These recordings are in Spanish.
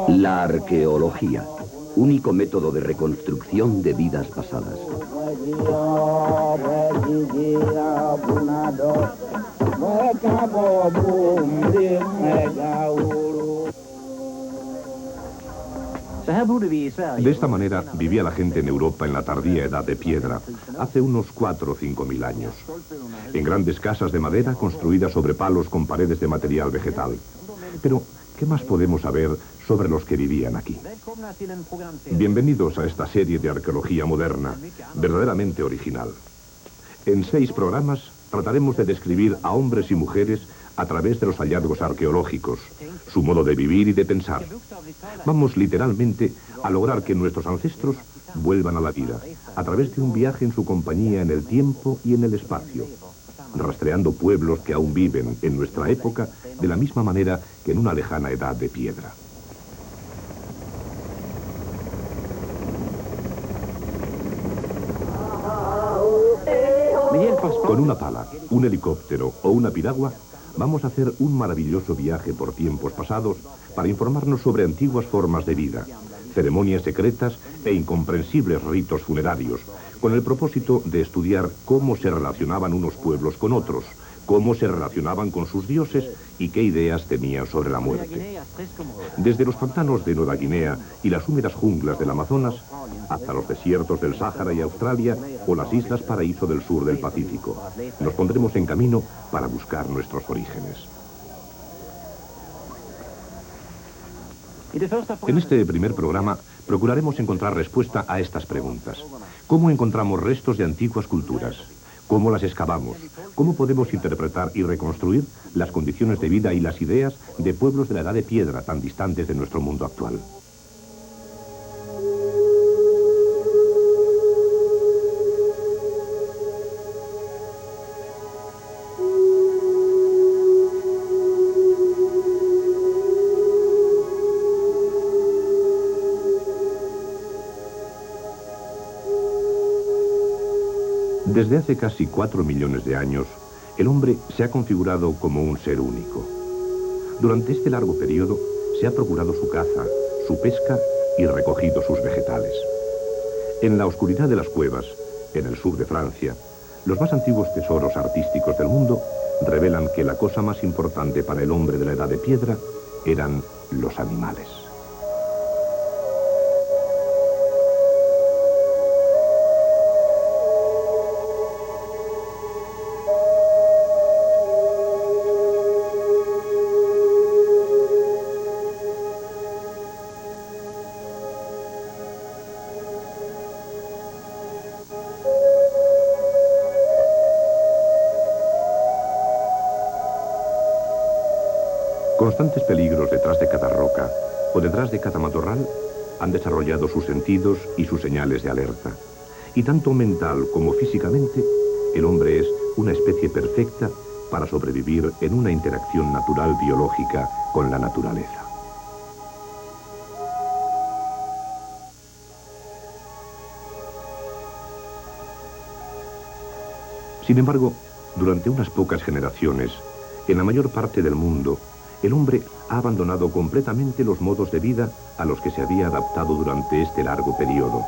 La arqueología, único método de reconstrucción de vidas pasadas. De esta manera vivía la gente en Europa en la tardía Edad de Piedra, hace unos 4 o 5 mil años, en grandes casas de madera construidas sobre palos con paredes de material vegetal. Pero, ¿qué más podemos saber sobre los que vivían aquí? Bienvenidos a esta serie de arqueología moderna, verdaderamente original. En 6 programas trataremos de describir a hombres y mujeres a través de los hallazgos arqueológicos, su modo de vivir y de pensar. Vamos literalmente a lograr que nuestros ancestros vuelvan a la vida, a través de un viaje en su compañía en el tiempo y en el espacio, rastreando pueblos que aún viven en nuestra época de la misma manera que en una lejana Edad de Piedra. Con una pala, un helicóptero o una piragua, vamos a hacer un maravilloso viaje por tiempos pasados para informarnos sobre antiguas formas de vida, ceremonias secretas e incomprensibles ritos funerarios, con el propósito de estudiar cómo se relacionaban unos pueblos con otros, cómo se relacionaban con sus dioses y qué ideas tenían sobre la muerte. Desde los pantanos de Nueva Guinea y las húmedas junglas del Amazonas, hasta los desiertos del Sáhara y Australia o las islas Paraíso del sur del Pacífico, nos pondremos en camino para buscar nuestros orígenes. En este primer programa procuraremos encontrar respuesta a estas preguntas. ¿Cómo encontramos restos de antiguas culturas? ¿Cómo las excavamos? ¿Cómo podemos interpretar y reconstruir las condiciones de vida y las ideas de pueblos de la Edad de Piedra tan distantes de nuestro mundo actual? Desde hace casi 4 millones de años, el hombre se ha configurado como un ser único. Durante este largo periodo, se ha procurado su caza, su pesca y recogido sus vegetales. En la oscuridad de las cuevas, en el sur de Francia, los más antiguos tesoros artísticos del mundo revelan que la cosa más importante para el hombre de la Edad de Piedra eran los animales. Constantes peligros detrás de cada roca o detrás de cada matorral han desarrollado sus sentidos y sus señales de alerta. Y tanto mental como físicamente, el hombre es una especie perfecta para sobrevivir en una interacción natural biológica con la naturaleza. Sin embargo, durante unas pocas generaciones, en la mayor parte del mundo, el hombre ha abandonado completamente los modos de vida a los que se había adaptado durante este largo periodo.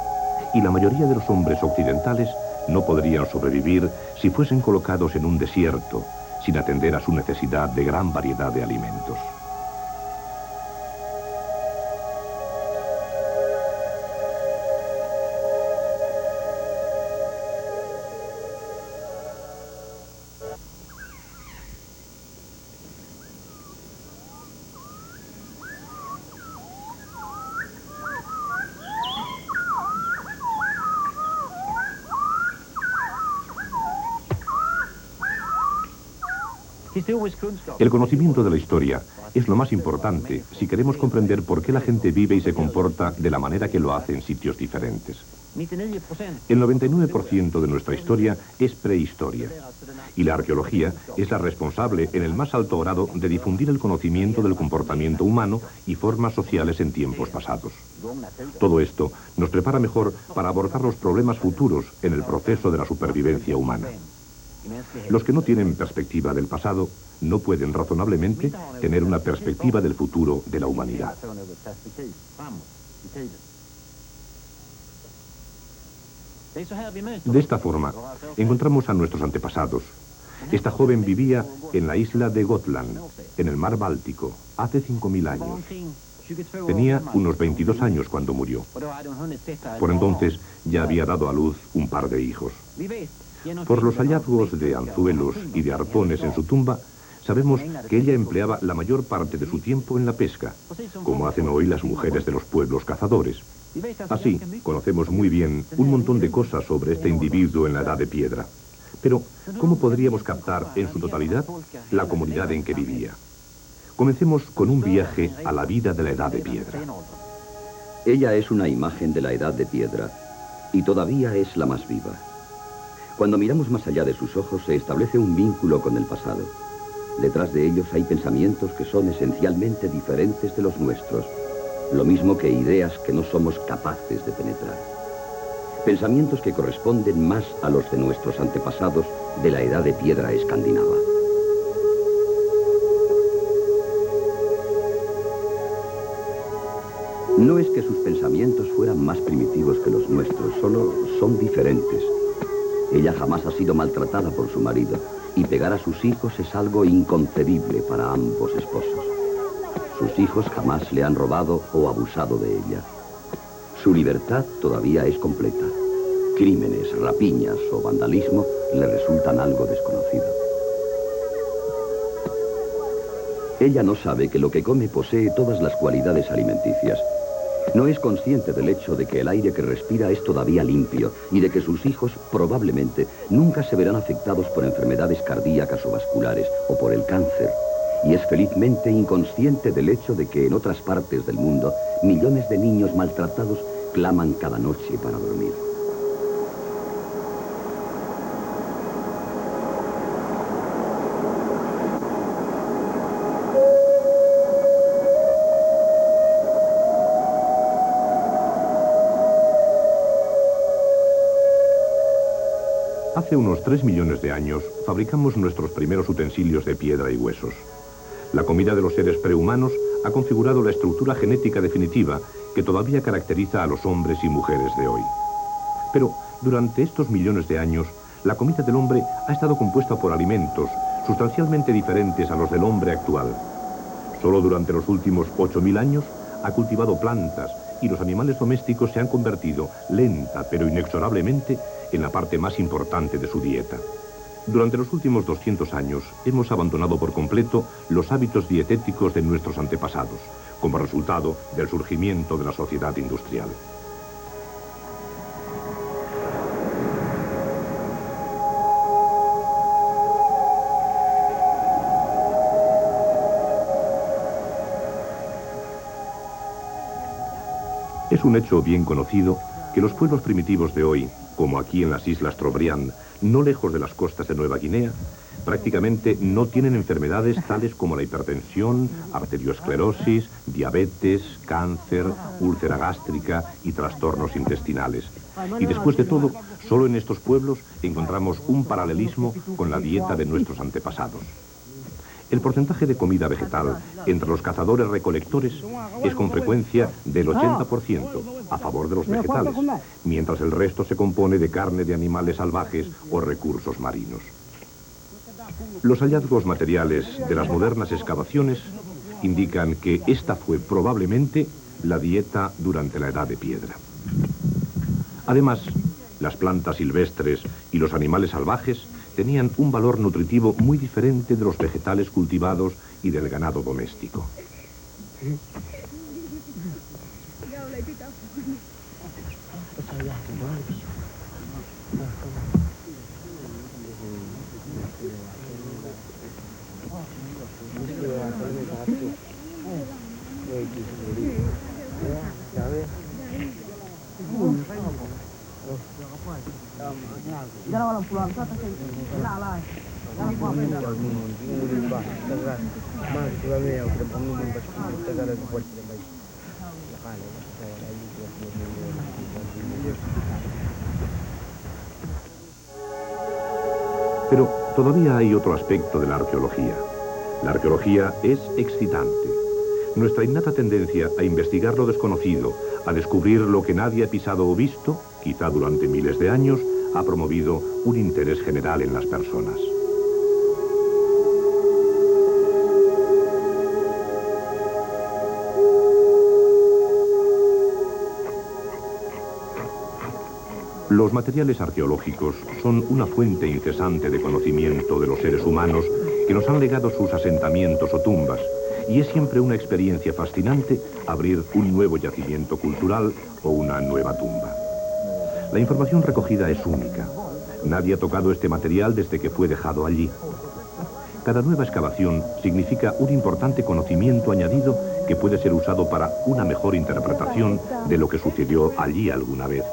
Y la mayoría de los hombres occidentales no podrían sobrevivir si fuesen colocados en un desierto, sin atender a su necesidad de gran variedad de alimentos. El conocimiento de la historia es lo más importante si queremos comprender por qué la gente vive y se comporta de la manera que lo hace en sitios diferentes. El 99% de nuestra historia es prehistoria, y la arqueología es la responsable en el más alto grado de difundir el conocimiento del comportamiento humano y formas sociales en tiempos pasados. Todo esto nos prepara mejor para abordar los problemas futuros en el proceso de la supervivencia humana. Los que no tienen perspectiva del pasado no pueden razonablemente tener una perspectiva del futuro de la humanidad. De esta forma, encontramos a nuestros antepasados. Esta joven vivía en la isla de Gotland, en el mar Báltico, hace 5000 años. Tenía unos 22 años cuando murió. Por entonces ya había dado a luz un par de hijos. Por los hallazgos de anzuelos y de arpones en su tumba, sabemos que ella empleaba la mayor parte de su tiempo en la pesca, como hacen hoy las mujeres de los pueblos cazadores. Así, conocemos muy bien un montón de cosas sobre este individuo en la Edad de Piedra. Pero, ¿cómo podríamos captar en su totalidad la comunidad en que vivía? Comencemos con un viaje a la vida de la Edad de Piedra. Ella es una imagen de la Edad de Piedra y todavía es la más viva. Cuando miramos más allá de sus ojos se establece un vínculo con el pasado. Detrás de ellos hay pensamientos que son esencialmente diferentes de los nuestros, lo mismo que ideas que no somos capaces de penetrar. Pensamientos que corresponden más a los de nuestros antepasados de la Edad de Piedra escandinava. No es que sus pensamientos fueran más primitivos que los nuestros, solo son diferentes. Ella jamás ha sido maltratada por su marido, y pegar a sus hijos es algo inconcebible para ambos esposos. Sus hijos jamás le han robado o abusado de ella. Su libertad todavía es completa. Crímenes, rapiñas o vandalismo le resultan algo desconocido. Ella no sabe que lo que come posee todas las cualidades alimenticias. No es consciente del hecho de que el aire que respira es todavía limpio y de que sus hijos probablemente nunca se verán afectados por enfermedades cardíacas o vasculares o por el cáncer. Y es felizmente inconsciente del hecho de que en otras partes del mundo millones de niños maltratados claman cada noche para dormir. Hace unos 3 millones de años fabricamos nuestros primeros utensilios de piedra y huesos. La comida de los seres prehumanos ha configurado la estructura genética definitiva que todavía caracteriza a los hombres y mujeres de hoy. Pero durante estos millones de años, la comida del hombre ha estado compuesta por alimentos sustancialmente diferentes a los del hombre actual. Solo durante los últimos 8000 años ha cultivado plantas y los animales domésticos se han convertido, lenta pero inexorablemente, en la parte más importante de su dieta. Durante los últimos 200 años hemos abandonado por completo los hábitos dietéticos de nuestros antepasados, como resultado del surgimiento de la sociedad industrial. Es un hecho bien conocido que los pueblos primitivos de hoy, como aquí en las Islas Trobriand, no lejos de las costas de Nueva Guinea, prácticamente no tienen enfermedades tales como la hipertensión, arteriosclerosis, diabetes, cáncer, úlcera gástrica y trastornos intestinales. Y después de todo, solo en estos pueblos encontramos un paralelismo con la dieta de nuestros antepasados. El porcentaje de comida vegetal entre los cazadores-recolectores es con frecuencia del 80% a favor de los vegetales, mientras el resto se compone de carne de animales salvajes o recursos marinos. Los hallazgos materiales de las modernas excavaciones indican que esta fue probablemente la dieta durante la Edad de Piedra. Además, las plantas silvestres y los animales salvajes tenían un valor nutritivo muy diferente de los vegetales cultivados y del ganado doméstico. Pero todavía hay otro aspecto de la arqueología. La arqueología es excitante. Nuestra innata tendencia a investigar lo desconocido, a descubrir lo que nadie ha pisado o visto, quizá durante miles de años, ha promovido un interés general en las personas. Los materiales arqueológicos son una fuente incesante de conocimiento de los seres humanos que nos han legado sus asentamientos o tumbas, y es siempre una experiencia fascinante abrir un nuevo yacimiento cultural o una nueva tumba. La información recogida es única. Nadie ha tocado este material desde que fue dejado allí. Cada nueva excavación significa un importante conocimiento añadido que puede ser usado para una mejor interpretación de lo que sucedió allí alguna vez.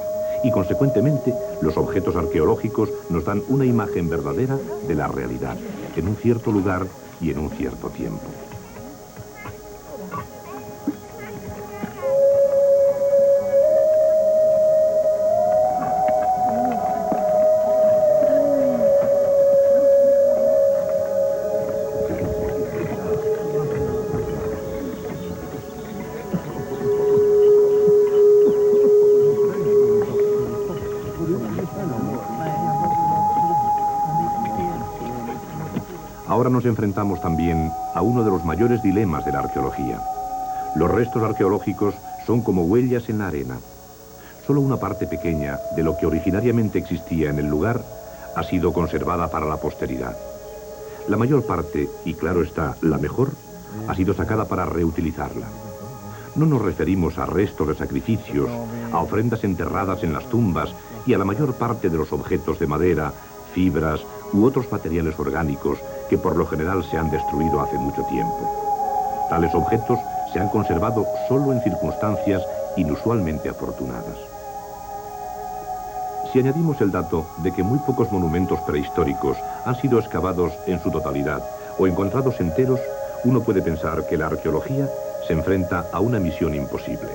Y consecuentemente, los objetos arqueológicos nos dan una imagen verdadera de la realidad, en un cierto lugar y en un cierto tiempo. Ahora nos enfrentamos también a uno de los mayores dilemas de la arqueología. Los restos arqueológicos son como huellas en la arena. Solo una parte pequeña de lo que originariamente existía en el lugar ha sido conservada para la posteridad. La mayor parte, y claro está, la mejor, ha sido sacada para reutilizarla. No nos referimos a restos de sacrificios, a ofrendas enterradas en las tumbas y a la mayor parte de los objetos de madera, fibras u otros materiales orgánicos que por lo general se han destruido hace mucho tiempo. Tales objetos se han conservado solo en circunstancias inusualmente afortunadas. Si añadimos el dato de que muy pocos monumentos prehistóricos han sido excavados en su totalidad o encontrados enteros, uno puede pensar que la arqueología se enfrenta a una misión imposible.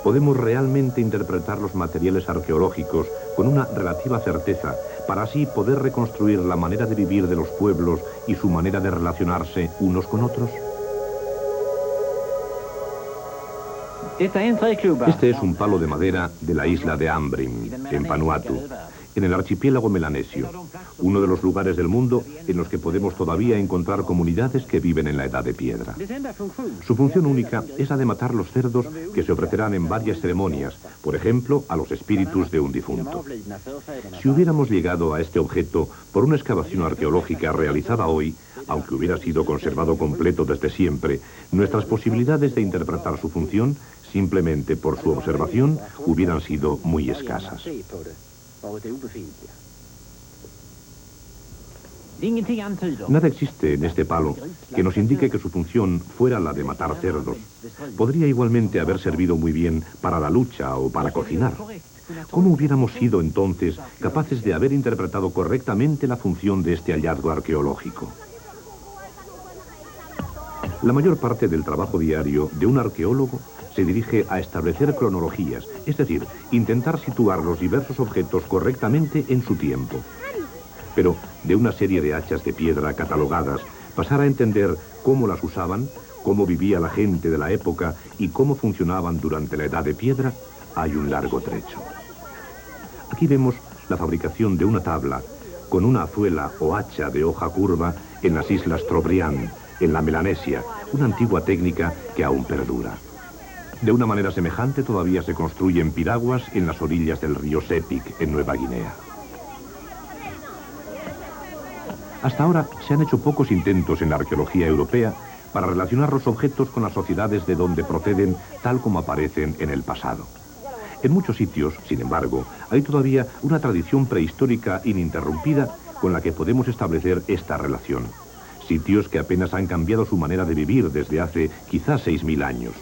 Podemos realmente interpretar los materiales arqueológicos con una relativa certeza para así poder reconstruir la manera de vivir de los pueblos y su manera de relacionarse unos con otros. Este es un palo de madera de la isla de Ambrim, en Vanuatu, en el archipiélago melanesio, uno de los lugares del mundo en los que podemos todavía encontrar comunidades que viven en la edad de piedra. Su función única es la de matar los cerdos que se ofrecerán en varias ceremonias, por ejemplo, a los espíritus de un difunto. Si hubiéramos llegado a este objeto por una excavación arqueológica realizada hoy, aunque hubiera sido conservado completo desde siempre, nuestras posibilidades de interpretar su función, simplemente por su observación, hubieran sido muy escasas. Nada existe en este palo que nos indique que su función fuera la de matar cerdos. Podría igualmente haber servido muy bien para la lucha o para cocinar. ¿Cómo hubiéramos sido entonces capaces de haber interpretado correctamente la función de este hallazgo arqueológico? La mayor parte del trabajo diario de un arqueólogo se dirige a establecer cronologías, es decir, intentar situar los diversos objetos correctamente en su tiempo. Pero de una serie de hachas de piedra catalogadas, pasar a entender cómo las usaban, cómo vivía la gente de la época y cómo funcionaban durante la edad de piedra, hay un largo trecho. Aquí vemos la fabricación de una tabla con una azuela o hacha de hoja curva en las islas Trobriand, en la Melanesia, una antigua técnica que aún perdura. De una manera semejante todavía se construyen piraguas en las orillas del río Sepik, en Nueva Guinea. Hasta ahora se han hecho pocos intentos en la arqueología europea para relacionar los objetos con las sociedades de donde proceden tal como aparecen en el pasado. En muchos sitios, sin embargo, hay todavía una tradición prehistórica ininterrumpida con la que podemos establecer esta relación. Sitios que apenas han cambiado su manera de vivir desde hace quizás 6.000 años.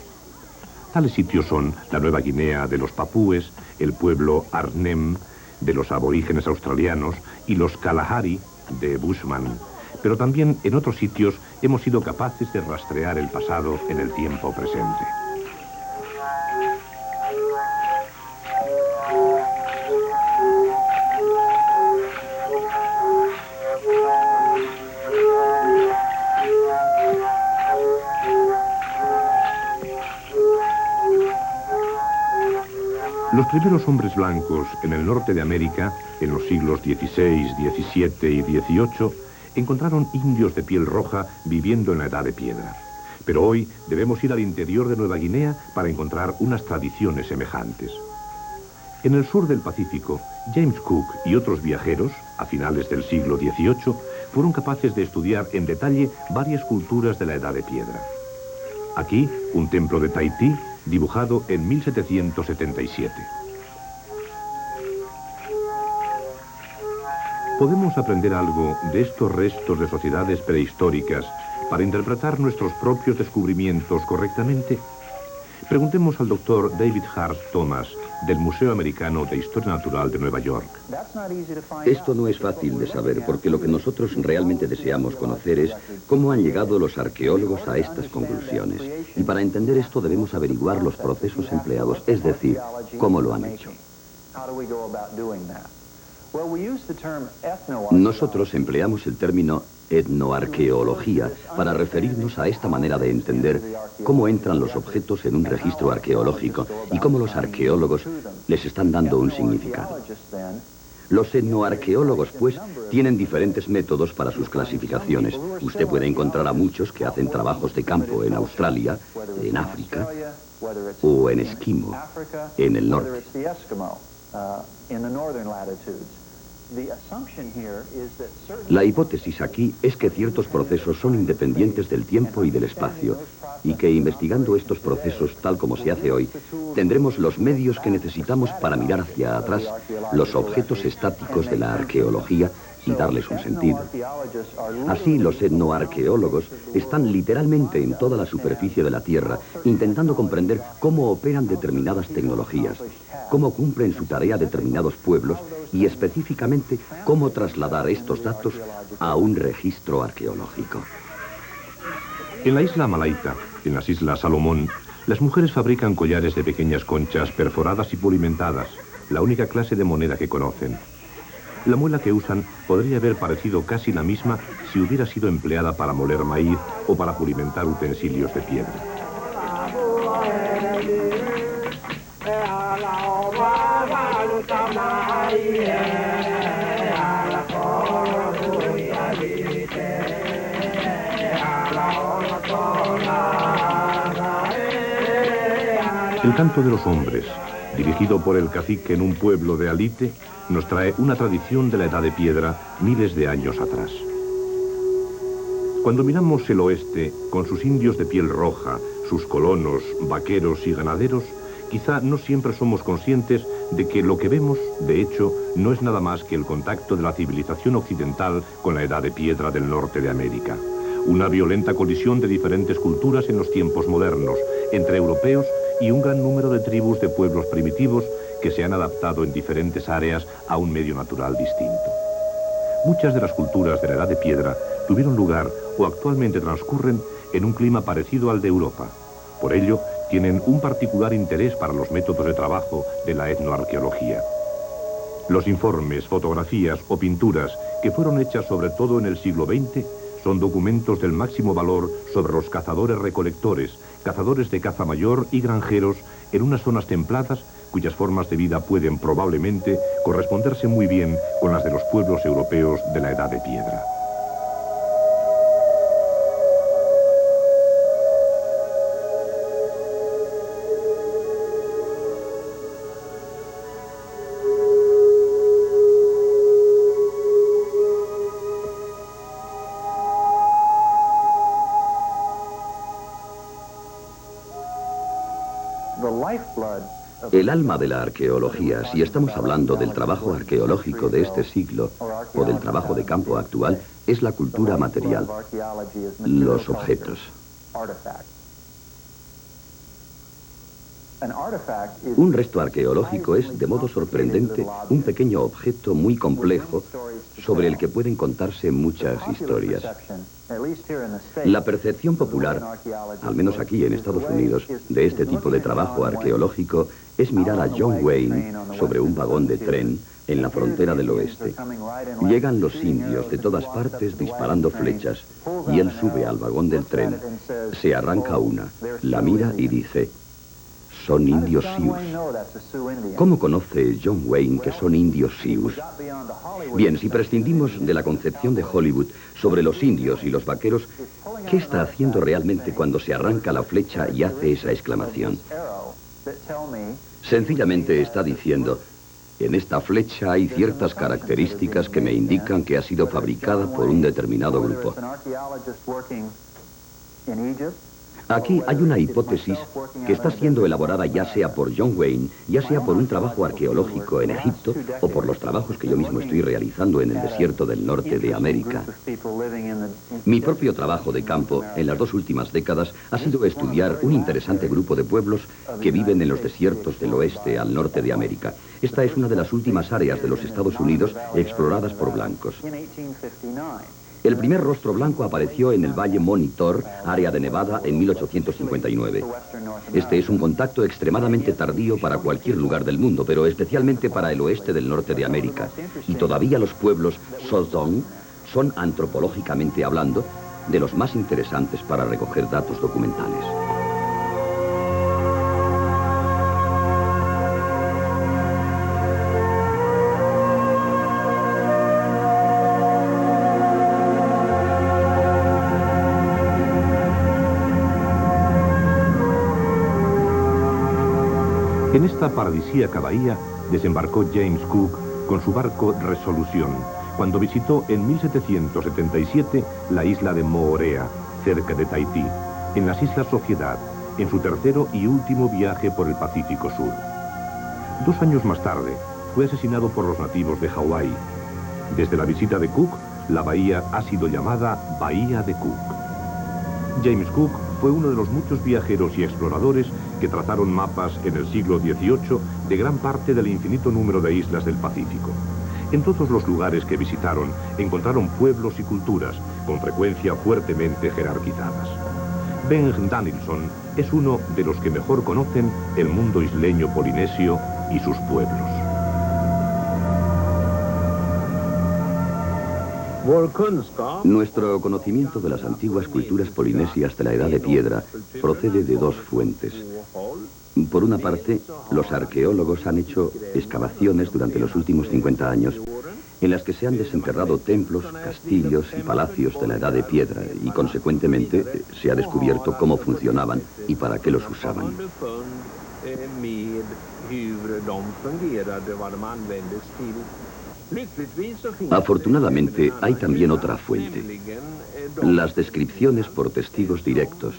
Tales sitios son la Nueva Guinea de los papúes, el pueblo Arnhem de los aborígenes australianos y los Kalahari de Bushman. Pero también en otros sitios hemos sido capaces de rastrear el pasado en el tiempo presente. Los primeros hombres blancos en el norte de América, en los siglos XVI, XVII y XVIII, encontraron indios de piel roja viviendo en la Edad de Piedra. Pero hoy debemos ir al interior de Nueva Guinea para encontrar unas tradiciones semejantes. En el sur del Pacífico, James Cook y otros viajeros, a finales del siglo XVIII, fueron capaces de estudiar en detalle varias culturas de la Edad de Piedra. Aquí, un templo de Tahití, dibujado en 1777. ¿Podemos aprender algo de estos restos de sociedades prehistóricas para interpretar nuestros propios descubrimientos correctamente? Preguntemos al doctor David Hart Thomas, del Museo Americano de Historia Natural de Nueva York. Esto no es fácil de saber, porque lo que nosotros realmente deseamos conocer es cómo han llegado los arqueólogos a estas conclusiones. Y para entender esto debemos averiguar los procesos empleados, es decir, cómo lo han hecho. Nosotros empleamos el término etnoarqueología para referirnos a esta manera de entender cómo entran los objetos en un registro arqueológico y cómo los arqueólogos les están dando un significado. Los etnoarqueólogos, pues, tienen diferentes métodos para sus clasificaciones. Usted puede encontrar a muchos que hacen trabajos de campo en Australia, en África o en Esquimo, en el norte. La hipótesis aquí es que ciertos procesos son independientes del tiempo y del espacio, y que investigando estos procesos tal como se hace hoy, tendremos los medios que necesitamos para mirar hacia atrás los objetos estáticos de la arqueología y darles un sentido. Así, los etnoarqueólogos están literalmente en toda la superficie de la Tierra, intentando comprender cómo operan determinadas tecnologías, cómo cumplen su tarea determinados pueblos y específicamente cómo trasladar estos datos a un registro arqueológico. En la isla Malaita, en las islas Salomón, las mujeres fabrican collares de pequeñas conchas perforadas y pulimentadas, la única clase de moneda que conocen. La muela que usan podría haber parecido casi la misma si hubiera sido empleada para moler maíz o para pulimentar utensilios de piedra. El canto de los hombres, dirigido por el cacique en un pueblo de Alite, nos trae una tradición de la Edad de Piedra miles de años atrás. Cuando miramos el oeste, con sus indios de piel roja, sus colonos, vaqueros y ganaderos, quizá no siempre somos conscientes de que lo que vemos, de hecho, no es nada más que el contacto de la civilización occidental con la Edad de Piedra del norte de América. Una violenta colisión de diferentes culturas en los tiempos modernos, entre europeos y un gran número de tribus de pueblos primitivos que se han adaptado en diferentes áreas a un medio natural distinto. Muchas de las culturas de la Edad de Piedra tuvieron lugar o actualmente transcurren en un clima parecido al de Europa. Por ello, tienen un particular interés para los métodos de trabajo de la etnoarqueología. Los informes, fotografías o pinturas que fueron hechas sobre todo en el siglo XX son documentos del máximo valor sobre los cazadores-recolectores, cazadores de caza mayor y granjeros en unas zonas templadas cuyas formas de vida pueden probablemente corresponderse muy bien con las de los pueblos europeos de la Edad de Piedra. El alma de la arqueología, si estamos hablando del trabajo arqueológico de este siglo o del trabajo de campo actual, es la cultura material, los objetos. Un resto arqueológico es, de modo sorprendente, un pequeño objeto muy complejo sobre el que pueden contarse muchas historias. La percepción popular, al menos aquí en Estados Unidos, de este tipo de trabajo arqueológico es mirar a John Wayne sobre un vagón de tren en la frontera del oeste. Llegan los indios de todas partes disparando flechas y él sube al vagón del tren, se arranca una, la mira y dice: son indios Sioux. ¿Cómo conoce John Wayne que son indios Sioux? Bien, si prescindimos de la concepción de Hollywood sobre los indios y los vaqueros, ¿qué está haciendo realmente cuando se arranca la flecha y hace esa exclamación? Sencillamente está diciendo: en esta flecha hay ciertas características que me indican que ha sido fabricada por un determinado grupo. Aquí hay una hipótesis que está siendo elaborada ya sea por John Wayne, ya sea por un trabajo arqueológico en Egipto o por los trabajos que yo mismo estoy realizando en el desierto del norte de América. Mi propio trabajo de campo en las 2 últimas décadas ha sido estudiar un interesante grupo de pueblos que viven en los desiertos del oeste al norte de América. Esta es una de las últimas áreas de los Estados Unidos exploradas por blancos. El primer rostro blanco apareció en el Valle Monitor, área de Nevada, en 1859. Este es un contacto extremadamente tardío para cualquier lugar del mundo, pero especialmente para el oeste del norte de América. Y todavía los pueblos Southern son, antropológicamente hablando, de los más interesantes para recoger datos documentales. En esta paradisíaca bahía desembarcó James Cook con su barco Resolución, cuando visitó en 1777 la isla de Moorea, cerca de Tahití, en las Islas Sociedad, en su tercero y último viaje por el Pacífico Sur. 2 años más tarde, fue asesinado por los nativos de Hawái. Desde la visita de Cook, la bahía ha sido llamada Bahía de Cook. James Cook fue uno de los muchos viajeros y exploradores que trazaron mapas en el siglo XVIII de gran parte del infinito número de islas del Pacífico. En todos los lugares que visitaron, encontraron pueblos y culturas, con frecuencia fuertemente jerarquizadas. Ben Danielson es uno de los que mejor conocen el mundo isleño polinesio y sus pueblos. Nuestro conocimiento de las antiguas culturas polinesias de la Edad de Piedra procede de 2 fuentes. Por una parte, los arqueólogos han hecho excavaciones durante los últimos 50 años en las que se han desenterrado templos, castillos y palacios de la Edad de Piedra y, consecuentemente, se ha descubierto cómo funcionaban y para qué los usaban. Afortunadamente, hay también otra fuente: las descripciones por testigos directos,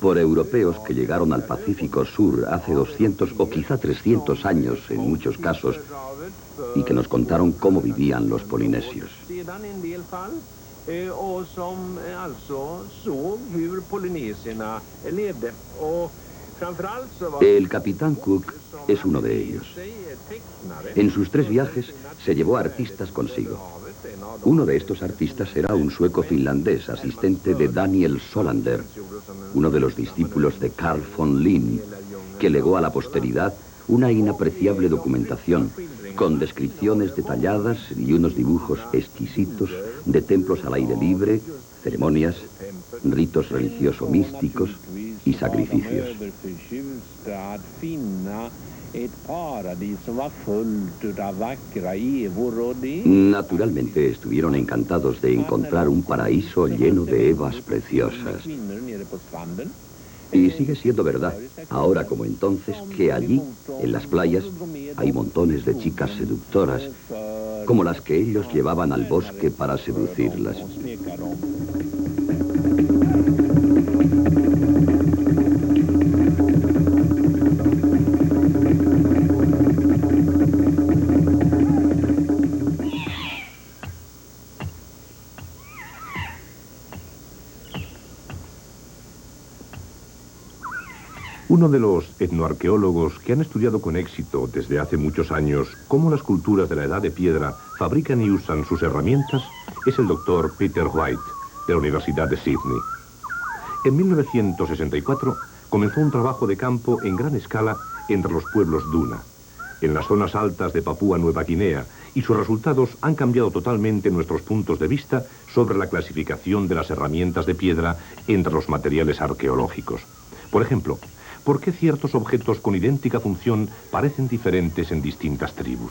por europeos que llegaron al Pacífico Sur hace 200 o quizá 300 años en muchos casos, y que nos contaron cómo vivían los polinesios. El capitán Cook es uno de ellos. En sus 3 viajes se llevó artistas consigo. Uno de estos artistas era un sueco finlandés, asistente de Daniel Solander, uno de los discípulos de Carl von Linné, que legó a la posteridad una inapreciable documentación, con descripciones detalladas y unos dibujos exquisitos de templos al aire libre, ceremonias, ritos religioso-místicos y sacrificios. Naturalmente estuvieron encantados de encontrar un paraíso lleno de evas preciosas. Y sigue siendo verdad, ahora como entonces, que allí, en las playas, hay montones de chicas seductoras, como las que ellos llevaban al bosque para seducirlas. Uno de los etnoarqueólogos que han estudiado con éxito desde hace muchos años cómo las culturas de la Edad de Piedra fabrican y usan sus herramientas es el doctor Peter White, de la Universidad de Sydney. En 1964 comenzó un trabajo de campo en gran escala entre los pueblos Duna, en las zonas altas de Papúa Nueva Guinea, y sus resultados han cambiado totalmente nuestros puntos de vista sobre la clasificación de las herramientas de piedra entre los materiales arqueológicos. Por ejemplo, ¿Por qué ciertos objetos con idéntica función parecen diferentes en distintas tribus?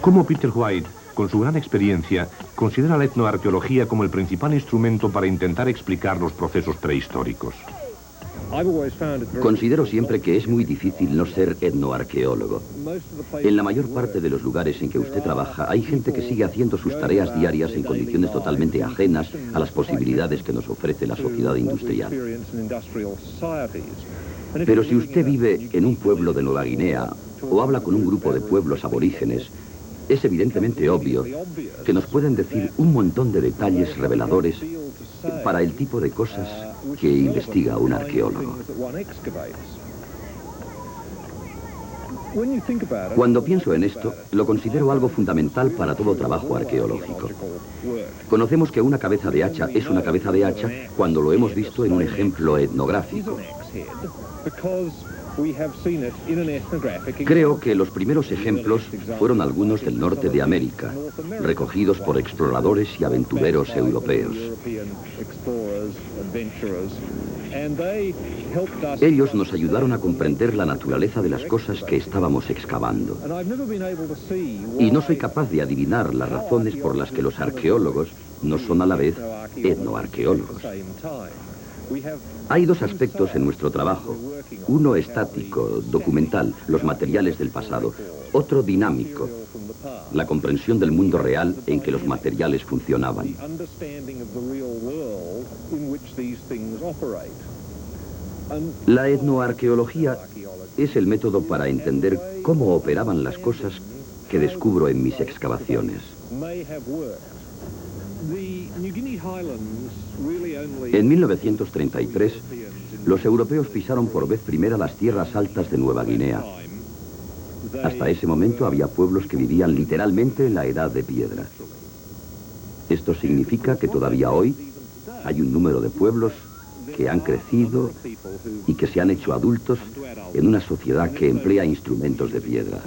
¿Cómo Peter White, con su gran experiencia, considera la etnoarqueología como el principal instrumento para intentar explicar los procesos prehistóricos? Considero siempre que es muy difícil no ser etnoarqueólogo. En la mayor parte de los lugares en que usted trabaja, hay gente que sigue haciendo sus tareas diarias en condiciones totalmente ajenas a las posibilidades que nos ofrece la sociedad industrial. Pero si usted vive en un pueblo de Nueva Guinea o habla con un grupo de pueblos aborígenes, es evidentemente obvio que nos pueden decir un montón de detalles reveladores para el tipo de cosas que investiga un arqueólogo. Cuando pienso en esto, lo considero algo fundamental para todo trabajo arqueológico. Conocemos que una cabeza de hacha es una cabeza de hacha cuando lo hemos visto en un ejemplo etnográfico. Creo que los primeros ejemplos fueron algunos del norte de América, recogidos por exploradores y aventureros europeos. Ellos nos ayudaron a comprender la naturaleza de las cosas que estábamos excavando. Y no soy capaz de adivinar las razones por las que los arqueólogos no son a la vez etnoarqueólogos. Hay dos aspectos en nuestro trabajo. Uno estático, documental, los materiales del pasado. Otro dinámico, la comprensión del mundo real en que los materiales funcionaban. La etnoarqueología es el método para entender cómo operaban las cosas que descubro en mis excavaciones. En 1933, los europeos pisaron por vez primera las tierras altas de Nueva Guinea. Hasta ese momento había pueblos que vivían literalmente en la edad de piedra. Esto significa que todavía hoy hay un número de pueblos que han crecido y que se han hecho adultos en una sociedad que emplea instrumentos de piedra.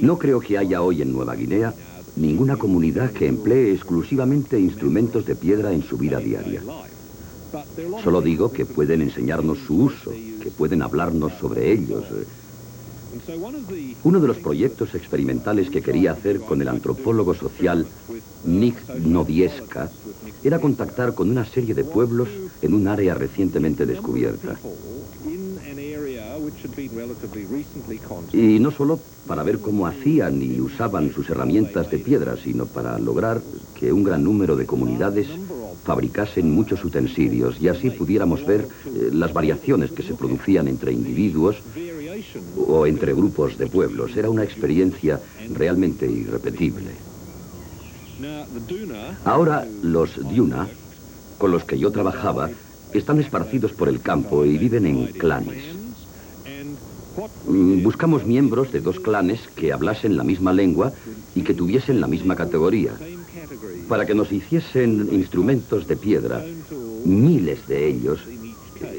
No creo que haya hoy en Nueva Guinea ninguna comunidad que emplee exclusivamente instrumentos de piedra en su vida diaria. Solo digo que pueden enseñarnos su uso, que pueden hablarnos sobre ellos. Uno de los proyectos experimentales que quería hacer con el antropólogo social Nick Nowieska era contactar con una serie de pueblos en un área recientemente descubierta. Y no solo para ver cómo hacían y usaban sus herramientas de piedra, sino para lograr que un gran número de comunidades fabricasen muchos utensilios y así pudiéramos ver las variaciones que se producían entre individuos o entre grupos de pueblos. Era una experiencia realmente irrepetible. Ahora los Duna, con los que yo trabajaba, están esparcidos por el campo y viven en clanes. Buscamos miembros de dos clanes que hablasen la misma lengua y que tuviesen la misma categoría, para que nos hiciesen instrumentos de piedra, miles de ellos,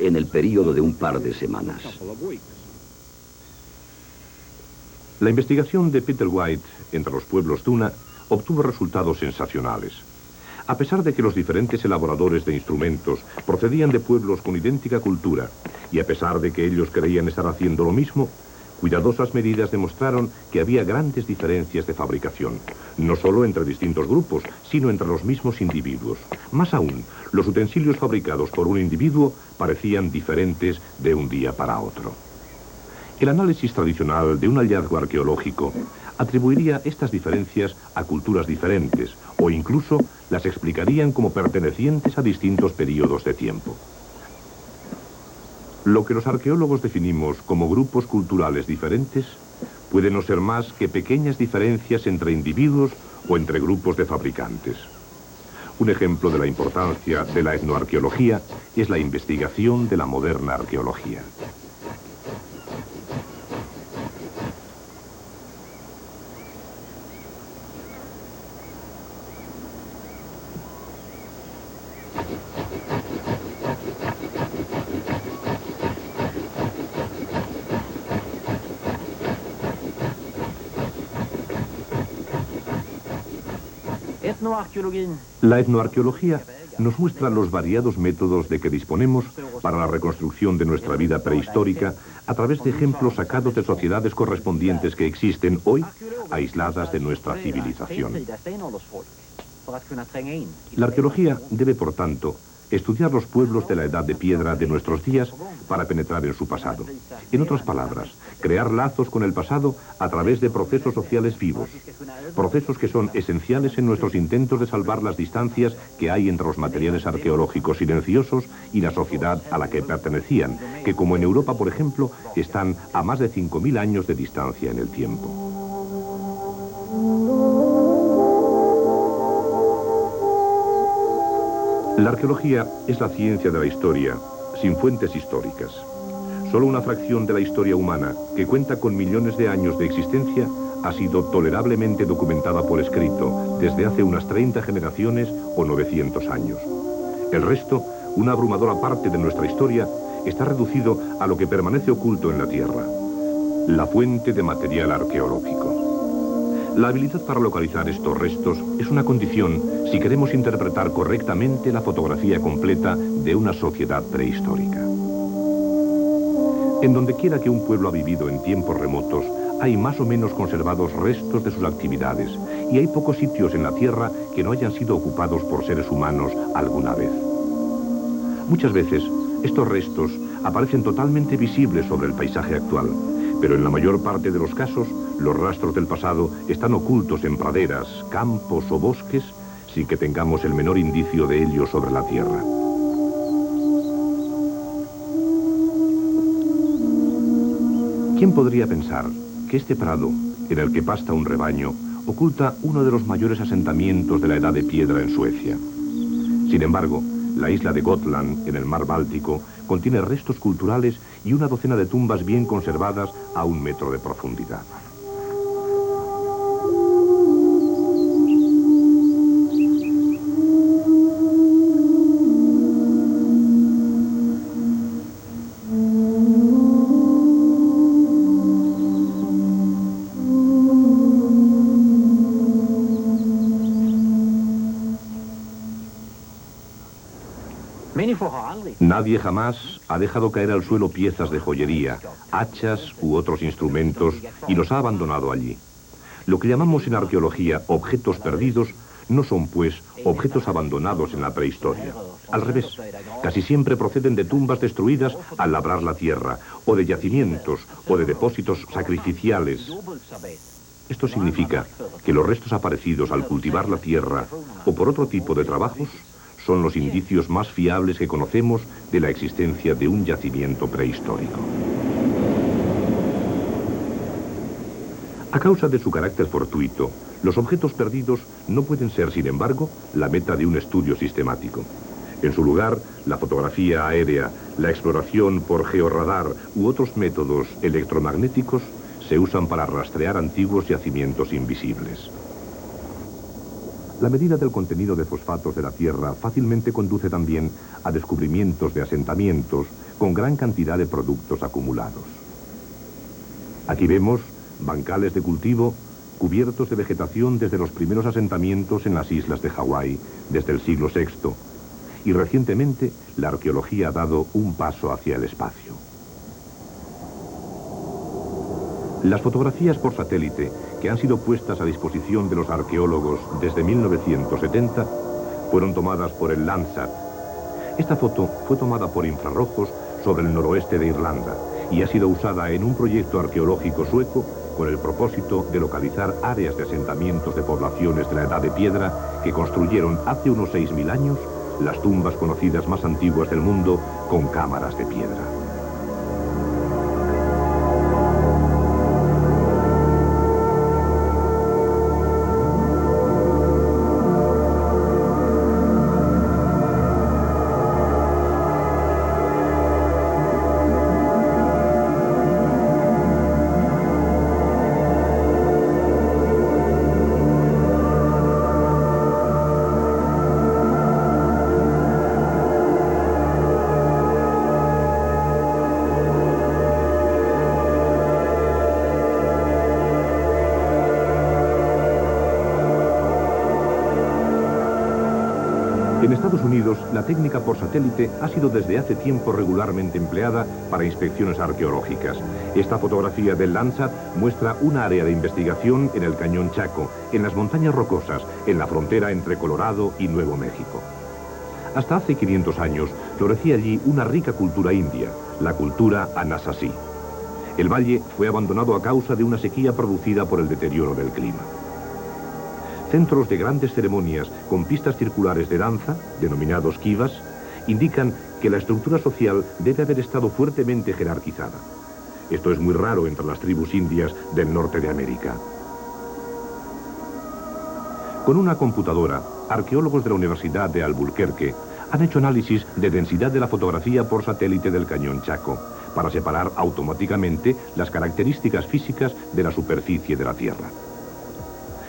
en el período de un par de semanas. La investigación de Peter White entre los pueblos Duna obtuvo resultados sensacionales. A pesar de que los diferentes elaboradores de instrumentos procedían de pueblos con idéntica cultura, y a pesar de que ellos creían estar haciendo lo mismo, cuidadosas medidas demostraron que había grandes diferencias de fabricación, no solo entre distintos grupos, sino entre los mismos individuos. Más aún, los utensilios fabricados por un individuo parecían diferentes de un día para otro. El análisis tradicional de un hallazgo arqueológico atribuiría estas diferencias a culturas diferentes, o incluso las explicarían como pertenecientes a distintos periodos de tiempo. Lo que los arqueólogos definimos como grupos culturales diferentes puede no ser más que pequeñas diferencias entre individuos o entre grupos de fabricantes. Un ejemplo de la importancia de la etnoarqueología es la investigación de la moderna arqueología. La etnoarqueología nos muestra los variados métodos de que disponemos para la reconstrucción de nuestra vida prehistórica a través de ejemplos sacados de sociedades correspondientes que existen hoy, aisladas de nuestra civilización. La arqueología debe, por tanto, estudiar los pueblos de la Edad de Piedra de nuestros días para penetrar en su pasado. En otras palabras, crear lazos con el pasado a través de procesos sociales vivos. Procesos que son esenciales en nuestros intentos de salvar las distancias que hay entre los materiales arqueológicos silenciosos y la sociedad a la que pertenecían, que como en Europa, por ejemplo, están a más de 5.000 años de distancia en el tiempo. La arqueología es la ciencia de la historia, sin fuentes históricas. Solo una fracción de la historia humana, que cuenta con millones de años de existencia, ha sido tolerablemente documentada por escrito desde hace unas 30 generaciones o 900 años. El resto, una abrumadora parte de nuestra historia, está reducido a lo que permanece oculto en la tierra, la fuente de material arqueológico. La habilidad para localizar estos restos es una condición si queremos interpretar correctamente la fotografía completa de una sociedad prehistórica. En donde quiera que un pueblo ha vivido en tiempos remotos, hay más o menos conservados restos de sus actividades, y hay pocos sitios en la Tierra que no hayan sido ocupados por seres humanos alguna vez. Muchas veces, estos restos aparecen totalmente visibles sobre el paisaje actual, pero en la mayor parte de los casos, los rastros del pasado están ocultos en praderas, campos o bosques sin que tengamos el menor indicio de ello sobre la tierra. ¿Quién podría pensar que este prado, en el que pasta un rebaño, oculta uno de los mayores asentamientos de la Edad de Piedra en Suecia? Sin embargo, la isla de Gotland, en el mar Báltico, contiene restos culturales y una docena de tumbas bien conservadas a 1 metro de profundidad. Nadie jamás ha dejado caer al suelo piezas de joyería, hachas u otros instrumentos y los ha abandonado allí. Lo que llamamos en arqueología objetos perdidos no son, pues, objetos abandonados en la prehistoria. Al revés, casi siempre proceden de tumbas destruidas al labrar la tierra, o de yacimientos, o de depósitos sacrificiales. Esto significa que los restos aparecidos al cultivar la tierra, o por otro tipo de trabajos, son los indicios más fiables que conocemos de la existencia de un yacimiento prehistórico. A causa de su carácter fortuito, los objetos perdidos no pueden ser, sin embargo, la meta de un estudio sistemático. En su lugar, la fotografía aérea, la exploración por georradar u otros métodos electromagnéticos se usan para rastrear antiguos yacimientos invisibles. La medida del contenido de fosfatos de la Tierra fácilmente conduce también a descubrimientos de asentamientos con gran cantidad de productos acumulados. Aquí vemos bancales de cultivo cubiertos de vegetación desde los primeros asentamientos en las islas de Hawái, desde el siglo VI, y recientemente la arqueología ha dado un paso hacia el espacio. Las fotografías por satélite que han sido puestas a disposición de los arqueólogos desde 1970 fueron tomadas por el Landsat. Esta foto fue tomada por infrarrojos sobre el noroeste de Irlanda y ha sido usada en un proyecto arqueológico sueco con el propósito de localizar áreas de asentamientos de poblaciones de la Edad de Piedra que construyeron hace unos 6.000 años las tumbas conocidas más antiguas del mundo con cámaras de piedra. Estados Unidos, la técnica por satélite ha sido desde hace tiempo regularmente empleada para inspecciones arqueológicas. Esta fotografía del Landsat muestra una área de investigación en el Cañón Chaco, en las montañas rocosas, en la frontera entre Colorado y Nuevo México. Hasta hace 500 años florecía allí una rica cultura india, la cultura Anasazi. El valle fue abandonado a causa de una sequía producida por el deterioro del clima. Centros de grandes ceremonias con pistas circulares de danza, denominados kivas, indican que la estructura social debe haber estado fuertemente jerarquizada. Esto es muy raro entre las tribus indias del norte de América. Con una computadora, arqueólogos de la Universidad de Albuquerque han hecho análisis de densidad de la fotografía por satélite del Cañón Chaco, para separar automáticamente las características físicas de la superficie de la Tierra.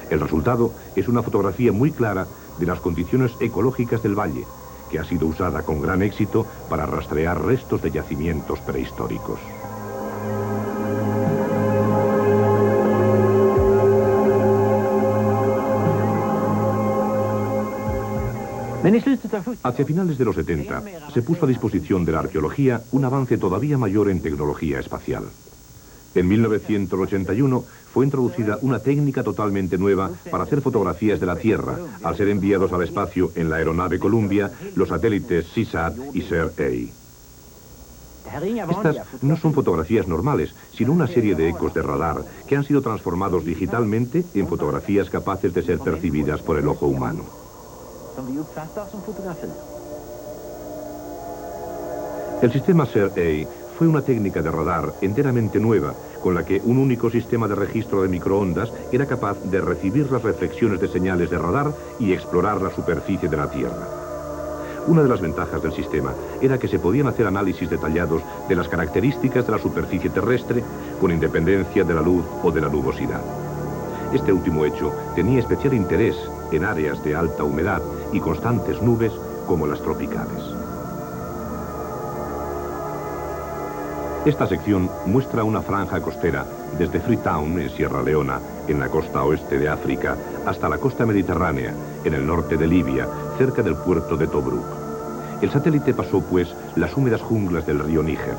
El resultado es una fotografía muy clara de las condiciones ecológicas del valle, que ha sido usada con gran éxito para rastrear restos de yacimientos prehistóricos. Hacia finales de los 70, se puso a disposición de la arqueología un avance todavía mayor en tecnología espacial. En 1981 fue introducida una técnica totalmente nueva para hacer fotografías de la Tierra, al ser enviados al espacio en la aeronave Columbia los satélites SEASAT y SER-A. Estas no son fotografías normales, sino una serie de ecos de radar que han sido transformados digitalmente en fotografías capaces de ser percibidas por el ojo humano. El sistema SER-A fue una técnica de radar enteramente nueva, con la que un único sistema de registro de microondas era capaz de recibir las reflexiones de señales de radar y explorar la superficie de la Tierra. Una de las ventajas del sistema era que se podían hacer análisis detallados de las características de la superficie terrestre con independencia de la luz o de la nubosidad. Este último hecho tenía especial interés en áreas de alta humedad y constantes nubes como las tropicales. Esta sección muestra una franja costera desde Freetown, en Sierra Leona, en la costa oeste de África, hasta la costa mediterránea, en el norte de Libia, cerca del puerto de Tobruk. El satélite pasó, pues, las húmedas junglas del río Níger,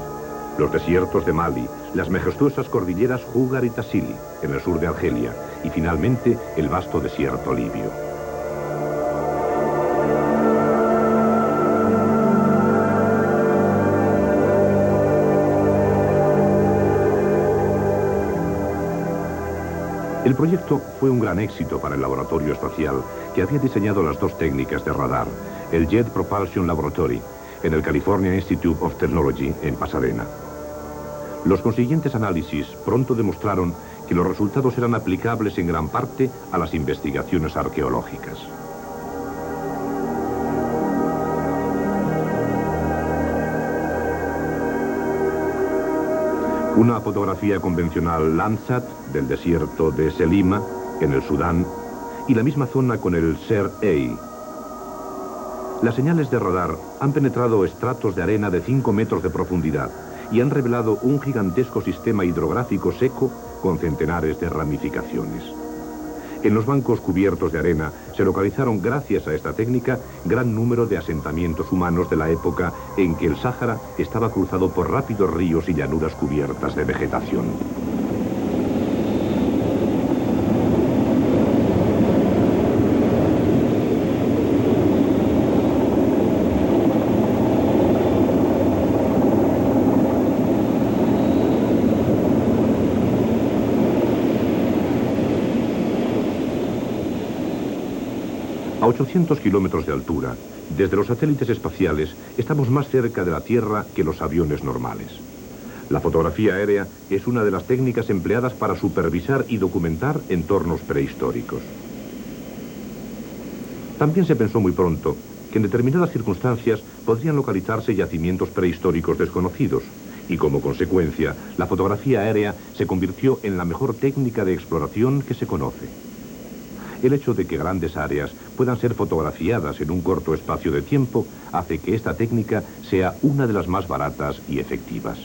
los desiertos de Mali, las majestuosas cordilleras Hugar y Tassili, en el sur de Argelia, y finalmente el vasto desierto libio. El proyecto fue un gran éxito para el laboratorio espacial, que había diseñado las dos técnicas de radar, el Jet Propulsion Laboratory, en el California Institute of Technology, en Pasadena. Los consiguientes análisis pronto demostraron que los resultados eran aplicables en gran parte a las investigaciones arqueológicas. Una fotografía convencional Landsat del desierto de Selima, en el Sudán, y la misma zona con el SER-A. Las señales de radar han penetrado estratos de arena de 5 metros de profundidad y han revelado un gigantesco sistema hidrográfico seco con centenares de ramificaciones. En los bancos cubiertos de arena se localizaron, gracias a esta técnica, gran número de asentamientos humanos de la época en que el Sáhara estaba cruzado por rápidos ríos y llanuras cubiertas de vegetación. A 800 kilómetros de altura, desde los satélites espaciales, estamos más cerca de la Tierra que los aviones normales. La fotografía aérea es una de las técnicas empleadas para supervisar y documentar entornos prehistóricos. También se pensó muy pronto que en determinadas circunstancias podrían localizarse yacimientos prehistóricos desconocidos, y como consecuencia, la fotografía aérea se convirtió en la mejor técnica de exploración que se conoce. El hecho de que grandes áreas puedan ser fotografiadas en un corto espacio de tiempo hace que esta técnica sea una de las más baratas y efectivas.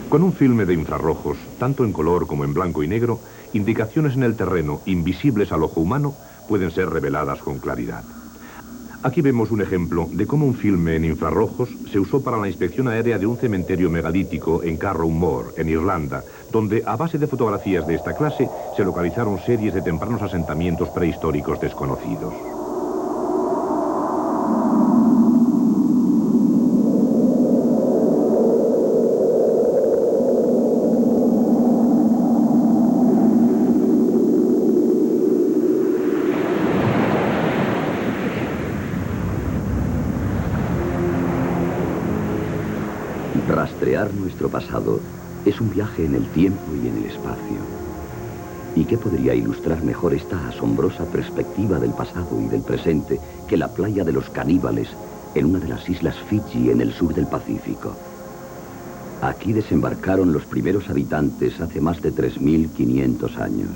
Con un filme de infrarrojos, tanto en color como en blanco y negro, indicaciones en el terreno invisibles al ojo humano pueden ser reveladas con claridad. Aquí vemos un ejemplo de cómo un filme en infrarrojos se usó para la inspección aérea de un cementerio megalítico en Carrowmore, en Irlanda, donde a base de fotografías de esta clase se localizaron series de tempranos asentamientos prehistóricos desconocidos. Rastrear nuestro pasado es un viaje en el tiempo y en el espacio. ¿Y qué podría ilustrar mejor esta asombrosa perspectiva del pasado y del presente que la playa de los caníbales en una de las islas Fiji en el sur del Pacífico? Aquí desembarcaron los primeros habitantes hace más de 3.500 años.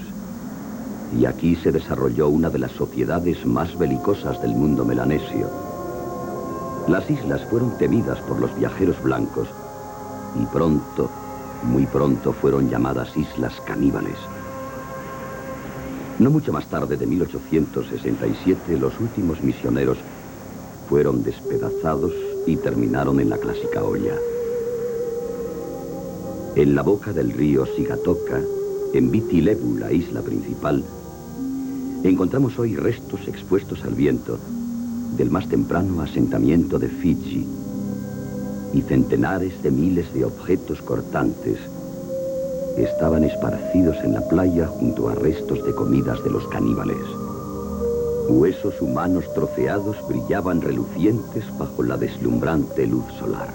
Y aquí se desarrolló una de las sociedades más belicosas del mundo melanesio. Las islas fueron temidas por los viajeros blancos y pronto, muy pronto, fueron llamadas Islas Caníbales. No mucho más tarde de 1867, los últimos misioneros fueron despedazados y terminaron en la clásica olla. En la boca del río Sigatoka, en Viti Levu, la isla principal, encontramos hoy restos expuestos al viento del más temprano asentamiento de Fiji y centenares de miles de objetos cortantes estaban esparcidos en la playa junto a restos de comidas de los caníbales. Huesos humanos troceados brillaban relucientes bajo la deslumbrante luz solar.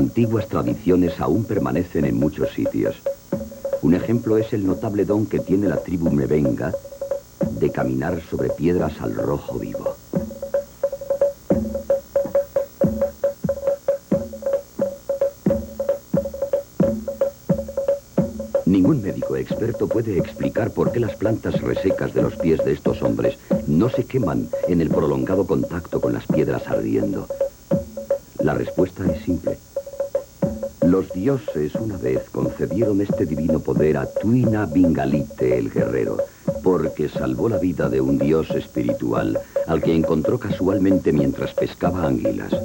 Antiguas tradiciones aún permanecen en muchos sitios. Un ejemplo es el notable don que tiene la tribu Mbenga de caminar sobre piedras al rojo vivo. Ningún médico experto puede explicar por qué las plantas resecas de los pies de estos hombres no se queman en el prolongado contacto con las piedras ardiendo. La respuesta es simple. Los dioses una vez concedieron este divino poder a Tuina Bingalite, el guerrero, porque salvó la vida de un dios espiritual al que encontró casualmente mientras pescaba anguilas.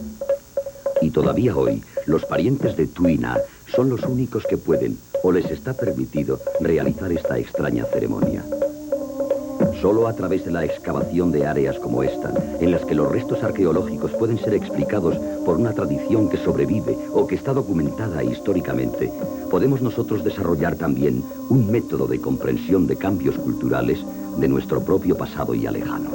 Y todavía hoy, los parientes de Tuina son los únicos que pueden, o les está permitido, realizar esta extraña ceremonia. Solo a través de la excavación de áreas como esta, en las que los restos arqueológicos pueden ser explicados por una tradición que sobrevive o que está documentada históricamente, podemos nosotros desarrollar también un método de comprensión de cambios culturales de nuestro propio pasado ya lejano.